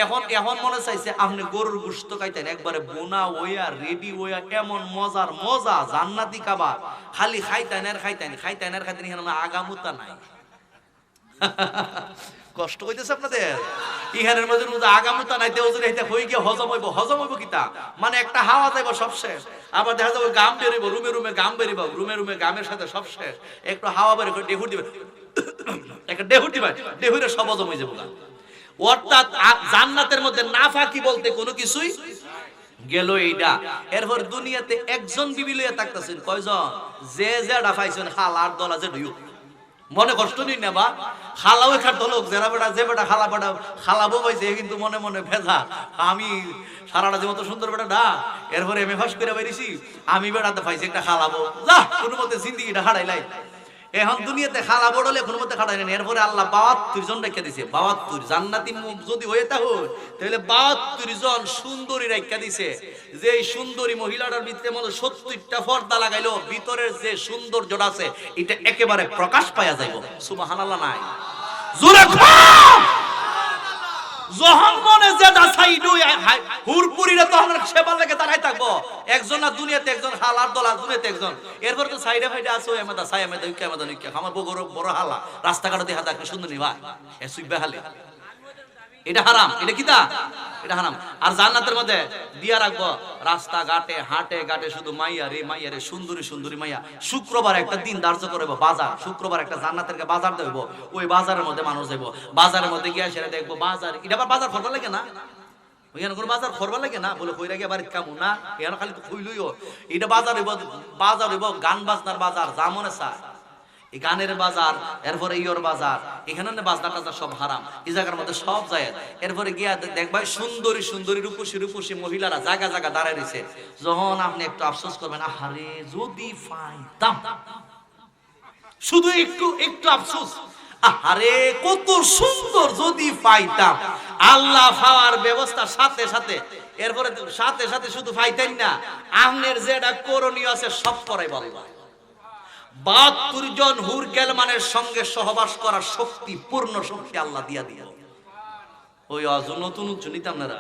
এখন এখন মনে চাইছে আপনি গরুর গোশত খাইতেন, একবারে বোনা ওয়া রেডি ওয়া, এমন মজার মজা জান্নাতি খাবার। খালি খাইতেন আর খাইতেন, খাইতেন আর খাইতেন, এখানে আগামুতা নাই। কষ্ট হইতেছে আপনাদের? ইহানের মধ্যে আগামুতা নাই, দেওজরে হইতে হই গিয়ে হজম হইব। হজম হইব কিতা মানে একটা হাওয়া যাইব, সব শেষ। আবার দেখা যাবে গাম বেরিব, রুমে রুমে গাম বেরিব, রুমে রুমে গামের সাথে সব শেষ। একটু হাওয়া বের করে ডেহুর দিবে, একটা ডেহুর দিবে, ডেহুরে সব হজম হয়ে যাবো। অর্থাৎ জান্নাতের মধ্যে নাফাকি বলতে কোনো কিছুই গেল এইটা। এরপর দুনিয়াতে একজন বিবি লইয়া থাকতেছেন কয়জন? যে যেটা পাইছেন হালার দলা যে ঢুক। মনে কষ্ট নিন না বা খালাও এখান দলক যারা বেটা যে বেটা খালা বেটা খালাবো পাইছে, কিন্তু মনে মনে ভেজা। আমি সারাটা যে মতো সুন্দর বেটা না, এরপরে এমএ পাস করে বেরিয়েছি, আমি বেটাতে পাইছি একটা খালাবো, যা কোনো মতে জিন্দিগিটা হারাইলাই। এখন দুনিয়াতে খালা বড়লে কোনো মতে খাটাই নেন। এরপরে আল্লাহ ৭২ জন রেখে দিছে। ৭২ জান্নাতি যদি হয়ে থাকে তাহলে ৭২ জন সুন্দরী রেখা দিছে। যে এই সুন্দরী মহিলাটার ভিতরে মনে ৭০টা পর্দা লাগাইলো, ভিতরের যে সৌন্দর্যটা আছে এটা একেবারে প্রকাশ পাওয়া যাইব। সুবহানাল্লাহ নাই? জোরে যখন মনে যেটা চাইলো হুরপুরিরা তো আমরা সেবার লেগে দাঁড়াই থাকবো। একজন না দুনিয়াতে একজন, হালার দল আর দুনিয়াতে একজন। এরপর তো সাইডে ফাইডে আছে ওই আমাদের সাই আমাদের উইকে আমাদের উইকে আমার বড় বড় হালা রাস্তাঘাটে দেখা যায় সুন্দর নিবা এ সুইবে হালে। এটা হারাম। এটা কিতা? এটা হারাম। আর জান্নাতের মধ্যে দিয়া রাখবো রাস্তা ঘাটে হাটে ঘাটে শুধু মাইয়া রে সুন্দরী সুন্দরী মাইয়া। শুক্রবার একটা দিন ধার্য করবো বাজার, শুক্রবার একটা জান্নাতের বাজার দেব। ওই বাজারের মধ্যে মানুষ দেবো, বাজারের মধ্যে গিয়ে সেটা দেখবো বাজার। এটা আবার বাজার করবার লাগে না, ওইখানে কোনো বাজার করবার লাগে না। বলে কইরা গিয়ে বাড়িতে কামু না, এখানে খালি তো কইলইও। এটা বাজার হইব, বাজার হইব গান বাজনার বাজার, যা মনে চায় এই গানের বাজার। এরপরে ইয়র বাজার, এখানে বাজনা টাজার সব হারাম। এই জায়গার মধ্যে সব যায়। এরপরে গিয়া দেখবা সুন্দরী সুন্দরী রূপসী রূপসী মহিলারা জায়গা জায়গা দাঁড়ায় রয়েছে। যখন আপনি একটু আফসোস করবেন, আহারে যদি পাইতাম, শুধু একটু একটু আফসোস, আহারে কত সুন্দর যদি পাইতাম। আল্লাহ পাওয়ার ব্যবস্থা সাথে সাথে, এরপরে সাথে সাথে শুধু পাইতেন না, আপনার যেটা করণীয় আছে সব করাই বলবা। ৭২ জন হুর গেলমানের সঙ্গে সহবাস করার শক্তি, পূর্ণ শক্তি আল্লাহ দিয়া দিয়া। ওই নতুন উচ্চ নিতে আপনারা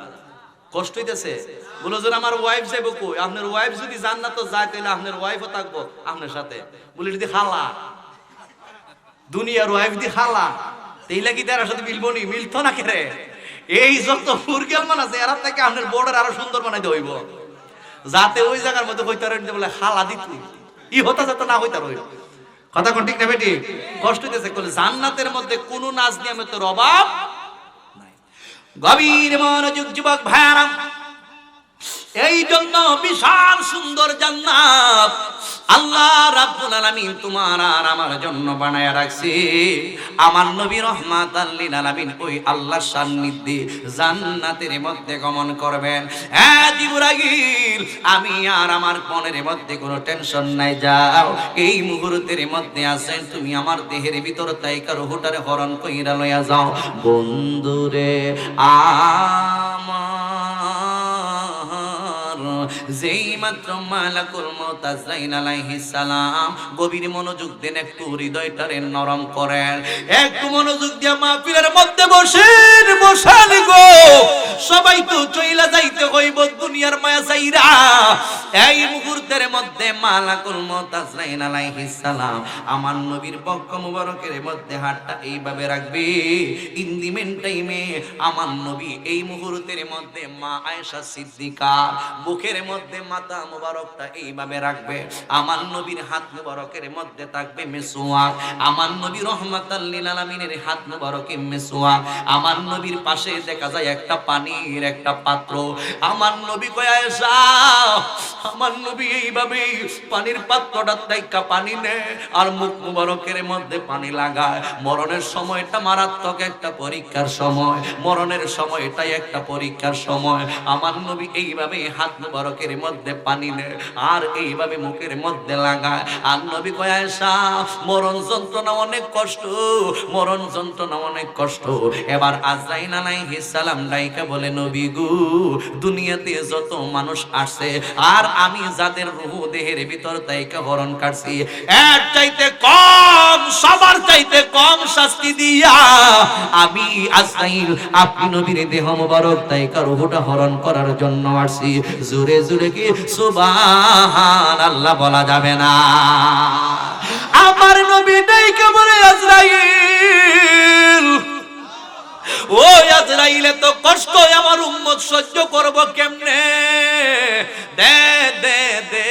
কষ্ট হইতেছে। বলো যে আমার ওয়াইফ যাইব কই? আপনার ওয়াইফ যদি জান্নাত যায় তাহলে আপনার ওয়াইফও থাকবো আপনার সাথে। বলি যদি খালা দুনিয়ার ওয়াইফ দি খালা, তাইলে কি তার সাথে মিলবো নি? মিলতো না কেরে? এই যত হুর গেলমান আছে এরা থেকে আপনার বর্ডার আরো সুন্দর বানাইতে হইব, যাতে ওই জায়গার মধ্যে হইতে বলে খালা দিত ই হতা যেত না হইতার হইল। কথা কোন ঠিক না বেটি? কষ্ট হইতেছে। জান্নাতের মধ্যে কোন নাচ নিয়ামতের অভাব নাই। গভীর মনোযোগ যুবক ভাইরা, এই জন্য বিশাল সুন্দর জান্নাত আল্লাহ রাব্বুল আলামিন তোমার আর আমার জন্য বানায়া রাখছে। আমার নবী রাহমাতাল লিল আলামিন ওই আল্লাহর সান্নিধ্যে জান্নাতের মধ্যে গমন করবেন। হ্যাঁ জিবরাইল, আমি আর আমার মনের মধ্যে কোনো টেনশন নাই। যাও এই মুহূর্তের মধ্যে আছেন তুমি আমার দেহের ভিতর তাই কারো হুটারে হরণ কইরা লইয়া যাও। বন্ধুরে আমার যেই মাত্র মালাকুল মউত আজরাইল আলাইহিস সালাম গভীর মনোযোগ দেন, একটু হৃদয়টারে নরম করেন, একটু মনোযোগ দিয়ে মাহফিলের মধ্যে বসেন গো। সবাই তো চইলা যাইতে হইব দুনিয়ার মায়া চাইরা। এই মুহূর্তের মধ্যে মালাকুল মউত আজরাইল আলাইহিস সালাম আমার নবীর বক্ষ মুবারকের মধ্যে হাতটা এইভাবে রাখবে। ইন দি মেন টাইমে আমার নবী এই মুহূর্তের মধ্যে মা আয়েশা সিদ্দিকা বুকের মধ্যে মাথা মুবারকটা এইভাবে রাখবে। আমার নবীর হাত মুবারকের মধ্যে থাকবে মিসওয়াক। আমার নবী রহমাতাল লিল আলামিনের হাত মুবারকে মিসওয়াক। আমার নবীর পাশে দেখা যায় একটা পানির একটা পাত্র। আমার নবী কয় আয়েশা, আমার নবী এইভাবে পানির পাত্রটা থেকে পানি নেয় আর মুখ মুবারকের মধ্যে পানি লাগায়। মরণের সময়টা মারাত্মক একটা পরীক্ষার সময়, মরণের সময়টাই একটা পরীক্ষার সময়। আমার নবী এইভাবে হাত মুবারকের মধ্যে পানি নেয় আর এইভাবে মুখের মধ্যে লাগায়। আর নবী কয় আয়েশা, মরণ যন্ত্রণা অনেক কষ্ট, মরণ যন্ত্রণা অনেক কষ্ট। এবার আজরাইল আলাইহিস সালাম ডাইকা বলে, নবী গো, দুনিয়াতে যত মানুষ আসে আর আমি যাদের রূহ দেহের ভিতর তাইকা হরণ কাটছি, এর চাইতে কম, সবার চাইতে কম শাস্তি দিয়া আমি আজরাইল আপনি নবীর দেহ মোবারক তাইকা রূহটা হরণ করার জন্য আসছি। জোরে জোরে কি সুবহানাল্লাহ বলা যাবে না? আমার নবী ডাইকা বলে, আজরাইল, ও আজরাইল, এত কষ্ট আমার উম্মত সহ্য করব কেমনে? দে দে দে,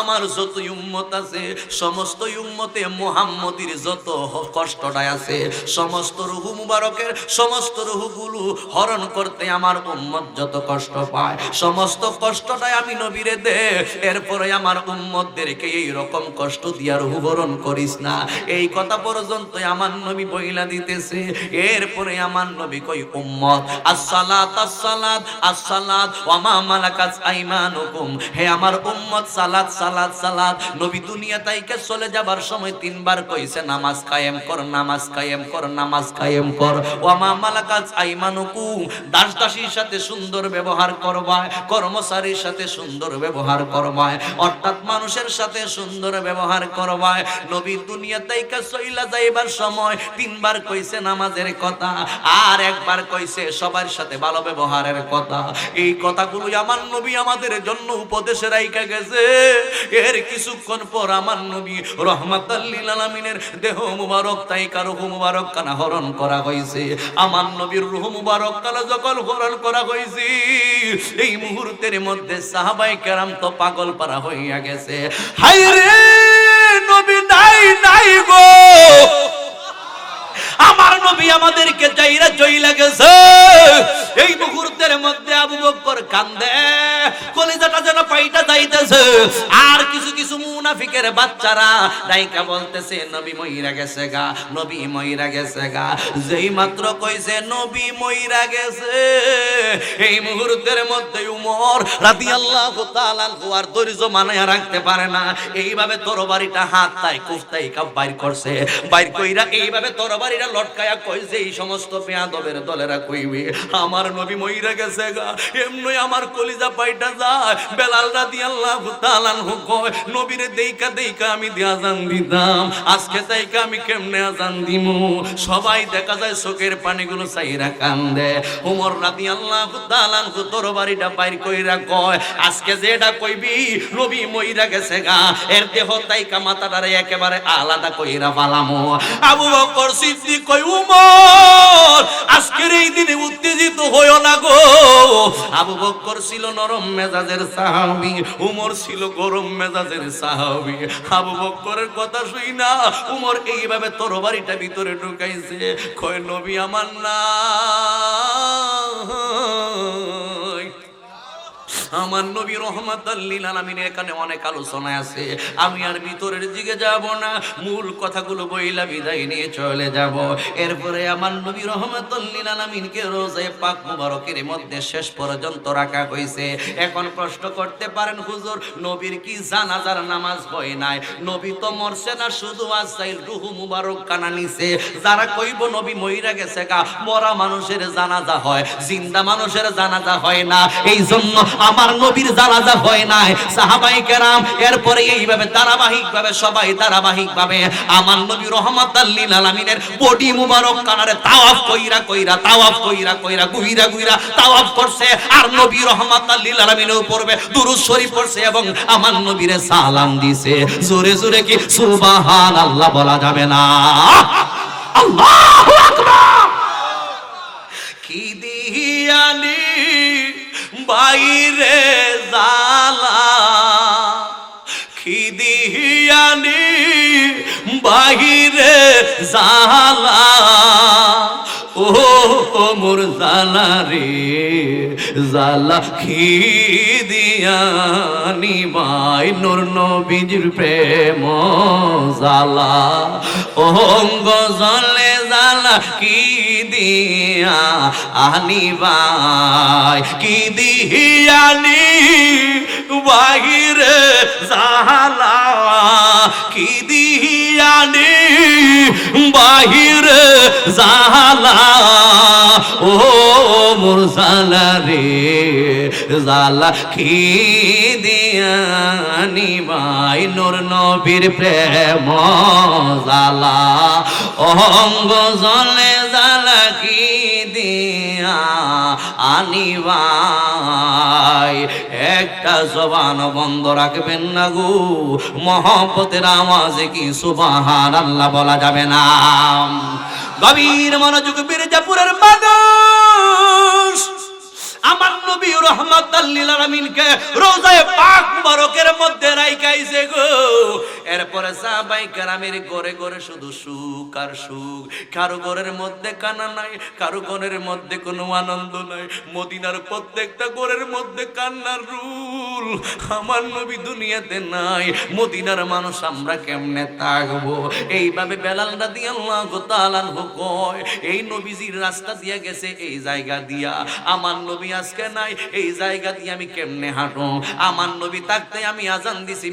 আমার যত উম্মত আছে সমস্ত উম্মতে মুহাম্মদীর যত কষ্টটা আছে সমস্ত রূহ মুবারকের সমস্ত রূহগুলো হরণ করতে আমার উম্মত যত কষ্ট পায় সমস্ত কষ্টটাই আমি নবীরে দে। এরপরে আমার উম্মতদেরকে এই রকম কষ্ট দিয়া রূহ হরণ করিস না, এই কথা পর্যন্ত আমার নবী বইলা দিতেছে। এরপরে আমার নবী কই, উম্মত আসসালাত আসসালাত আসসালাত ওয়া মা মালাকাত আইমানুকুম, হে আমার উম্মত সালাত সালাত সালাত। নবী দুনিয়া থেকে চলে যাবার সময় তিনবার কইছে, নামাজ কায়েম কর, নামাজ কায়েম কর, নামাজ কায়েম কর। ওয়া মা মালাকাত আইমানুকুম, দাস দাসীর সাথে সুন্দর ব্যবহার করবা, কর্মচারীর সাথে সুন্দর ব্যবহার করবা, অর্থাৎ মানুষের সাথে সুন্দর ব্যবহার করবা। নবী দুনিয়া থেকে চইলা যাইবার সময় তিনবার কইছে নামাজের কথা আর একবার কইছে সবার সাথে ভালো ব্যবহারের কথা। এই কথাগুলো আমার নবী আমাদের জন্য উপদেশে রাইখা গেছে। এর কিছুক্ষণ পর আমার নবী রহমাতাল লিল আলামিনের দেহ মুবারক তাইকা রূহ মুবারক কানা হরণ করা হইছে। আমার নবীর রূহ মুবারক কানা যখন হরণ করা হইছে, এই মুহূর্তের মধ্যে সাহাবায়ে কেরাম তো পাগল পারা হইয়া গেছে। হায় রে, নবী নাই নাই গো, আমার নবী আমাদেরকে যাইরা জইলা গেছে। এই মুহূর্তের মধ্যে আবু বকর কান্দে, কলিজাটা যেন পাইটা যাইতেছে। আর কিছু কিছু মুনাফিকের বাচ্চারা ডাইকা বলতেছে, নবী মইরা গেছে গা, নবী মইরা গেছে গা। যেই মাত্র কইছে নবী মইরা গেছে, এই মুহূর্তের মধ্যে উমর রাদিয়াল্লাহু তাআলা আর ধৈর্য মানায়া রাখতে পারে না, এইভাবে তরবারিটা হাত তাই কুফতাই কাপ বাইর করছে। বাইর কইরা এইভাবে তরবারিটা লটকায়া কইছে, এই সমস্ত বেয়াদবের দলেরা কইবে আমার নবী মইরা গেছে গা। এমনই আমার কলিজা পাইটা যায়। বেলাল রাদিয়াল্লাহু তাআলা আনহু কয়, নবীরে দেইকা দেইকা আমি আযান দিতাম, আজকে তাইকা আমি কেমনে আযান দিমু? সবাই দেখা যায় চোখের পানিগুলো চাইরা কান্দে। ওমর রাদিয়াল্লাহু তাআলা আনহু তরবারিটা বাইর কইরা কয়, আজকে যেটা কইবি নবী মইরা গেছে গা, এর দেহ তাইকা মাথাটারে একেবারে আলাদা কইরা ফালামু। আবু বকর সিদ্দিক কই, উমর আজকের এই দিনে উত্তেজিত হইও না গো। আবু বকর ছিল নরম মেজাজের সাহাবী, উমর ছিল গরম মেজাজের সাহাবী। আবু বকরের কথা শুই না উমর এইভাবে তরবারিটা ভিতরে ঢুকাইছে। কয়, নবী আমার না, আমার নবী রহমাতাল লিল আলামিনের এখানে অনেক আলোচনা আছে, আমি আর ভিতরের দিকে যাব না, মূল কথাগুলো বইলা বিদায় নিয়ে চলে যাব। এরপরে আমার নবী রহমাতাল লিল আলামিনকে রোজায়ে পাক মুবারকের মধ্যে শেষ পর্যন্ত রাখা হয়েছে। এখন প্রশ্ন করতে পারেন, হুজুর নবীর কি জানাজার নামাজ হয় নাই? নবী তো মরছে না, শুধু আজরাইল রূহ মুবারক কানা নিছে। যারা কইব নবী মইরা গেছে গা, মরা মানুষের জানাজা হয়, জিন্দা মানুষের জানাজা হয় না। এই জন্য আমার আমার নবীর জানাজা হয় নাই। সাহাবায়ে কেরাম এরপরে এইভাবে ধারাবাহিকভাবে সবাই ধারাবাহিকভাবে আমার নবী রহমাতাল লিল আলামিনের বডি মুবারক কানারে তাওয়াফ কইরা গুইরা তাওয়াফ করছে আর নবী রহমাতাল লিল আলামিনের উপরে দুরূদ শরীফ পড়ছে এবং আমার নবীরে সালাম দিছে। জোরে জোরে কি সুবহানাল্লাহ বলা যাবে না? আল্লাহু আকবার। কি দিয়ানি বাইরে জালা, কি দিয়ানি বাহিরে জালা, ও মোর জালা রে জালা, কি দিয়ানি বাই নূর নবীর প্রেম জালা, অঙ্গ জলে জালা, কি দিয়া আনি বাই, কি দিয়ানি বাহিরে জালা, কি দিয়ানি বাহিরে জালা, ও মোর জালা রে জালা, কি দিয়ানি বাই নূর নবীর প্রেম জালা, অঙ্গ জলে জালা, কি দিয়া আনিবাই। একটা জবান বন্ধ রাখবেন না গো, মহব্বতের আওয়াজে কি সুবহানাল্লাহ বলা যাবে না? গভীর মনোযোগ মির্জাপুরের মানুষ আমার নবী রহমাতাল লিল আলামিনকে রোজায়ে পাক মুবারকের মধ্যে রাইখাইছে গো। এরপরে সাহাবায়ে কেরামের ঘরে ঘরে শুধু সুখ আর সুখ, কারো ঘরের মধ্যে কান্না নাই, কারো ঘরের মধ্যে কোনো আনন্দ নাই। মদিনার প্রত্যেকটা ঘরের মধ্যে কান্নার রুল। আমার নবী দুনিয়াতে নাই, মদিনার মানুষ আমরা কেমনে থাকবো? এইভাবে বেলাল রাদিয়াল্লাহু তাআলা আনহু কয়, এই নবীজির রাস্তা দিয়া গেছে এই জায়গা দিয়া, আমার নবী আজকে নাই, এই জায়গা দিয়ে আমি কেমনে হাঁটু? আমার নবী থাকতে আমি আজান দিছি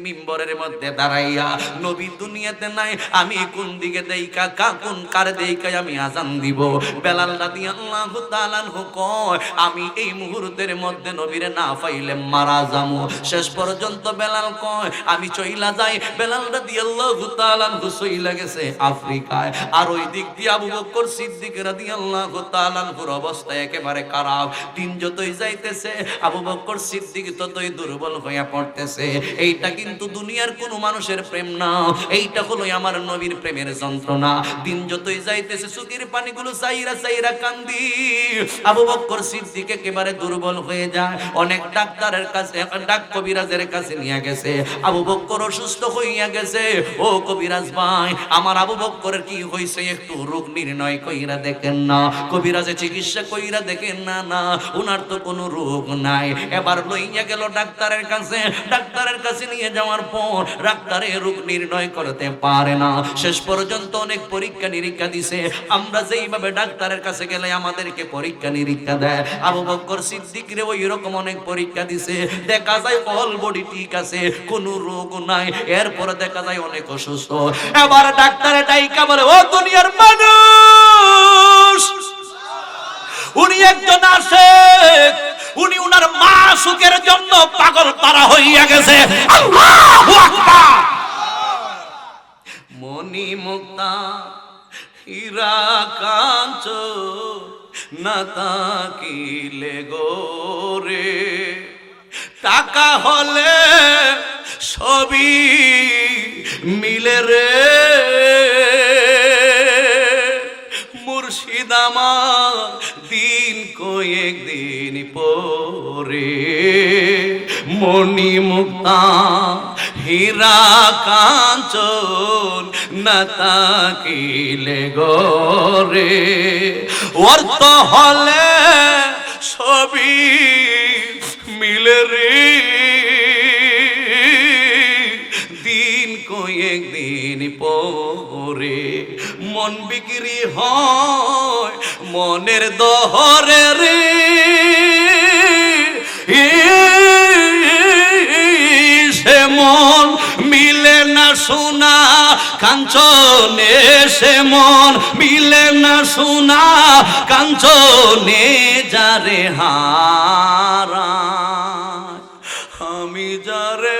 মিম্বরের মধ্যে দাঁড়াইয়া, নবী দুনিয়াতে নাই, আমি কোন দিকে দেইকা কোন কার দেইকা আমি আজান দিব? বেলাল রাদিয়াল্লাহু তাআলা আনহু কয়, আমি এই মুহূর্তের মধ্যে নবীরে না পাইলে মারা যামু। শেষ পর্যন্ত বেলাল কয়, আমি চইলা যাই। বেলাল রাদিয়াল্লাহু তাআলা আনহু চইলা গেছে আফ্রিকায়, আর ওই দিক দিয়ে আবু বকর সিদ্দিক রাদিয়াল্লাহু তাআলা আনহুর অবস্থা একেবারে খারাপ। দিন যতই যাইতেছে আবু বকর সিদ্দিক ততই দুর্বল হয়ে পড়তেছে। এইটা কিন্তু দুনিয়ার কোনো মানুষের প্রেম না, এইটা হলো আমার নবীর প্রেমের যন্ত্রণা। দিন যতই যাইতেছে চোখের পানিগুলো চাইরা চাইরা কান্দি। আবু বকর সিদ্দিক একেবারে দুর্বল হয়ে যায়। অনেক ডাক্তারের কাছে, ডাক কবিরাজের কাছে নিয়ে গেছে। আবু বকর অসুস্থ হইয়া গেছে। ও কবিরাজ ভাই, আমার আবু বকরের কি হইছে একটু রোগ নির্ণয় কইরা দেখেন না। কবিরাজে চিকিৎসা কইরা দেখেন না, না উনার তো কোনো রোগ নাই। এবার লইয়া গেল ডাক্তারের কাছে। ডাক্তারের কাছে নিয়ে যাওয়ার পর ডাক্তারে রোগ নির্ণয় করতে পারে না। শেষ পর্যন্ত অনেক পরীক্ষা নিরীক্ষা দিছে। আমরা যেইভাবে ডাক্তারের কাছে গেলে আমাদেরকে পরীক্ষা নিরীক্ষা দেয়, আবু বকর সিদ্দিকরে ওই রকম অনেক পরীক্ষা দিছে। দেখা যায় অল বডি ঠিক আছে, কোনো রোগ নাই। এরপর দেখা যায় অনেক অসুস্থ। এবার ডাক্তারে ডাইকা বলে, ও দুনিয়ার মানুষ, উনি একজন আশেক, উনি উনার মা সুখের জন্য পাগল পারা হইয়া গেছে। আল্লাহু আকবার। মনি মুক্তা হীরা কাঞ্চ না তাকিলে গোরে, টাকা হলে সবই মিলে রে, মুর্শিদ আমার দিন কয়েক দিন পরে। মণি মুক্তা হীরা কাঞ্চন না তাকিলে গোরে, অর্থ হলে সবই মিলে রে, দিন কয়েক দিন পরে। মন বিক্রি হয় মনের দহরে রে, সে মন মিলে না সোনা কাঞ্চনে সে মন মিলে না সোনা, কাঞ্চনে যারে হারায়, আমি যারে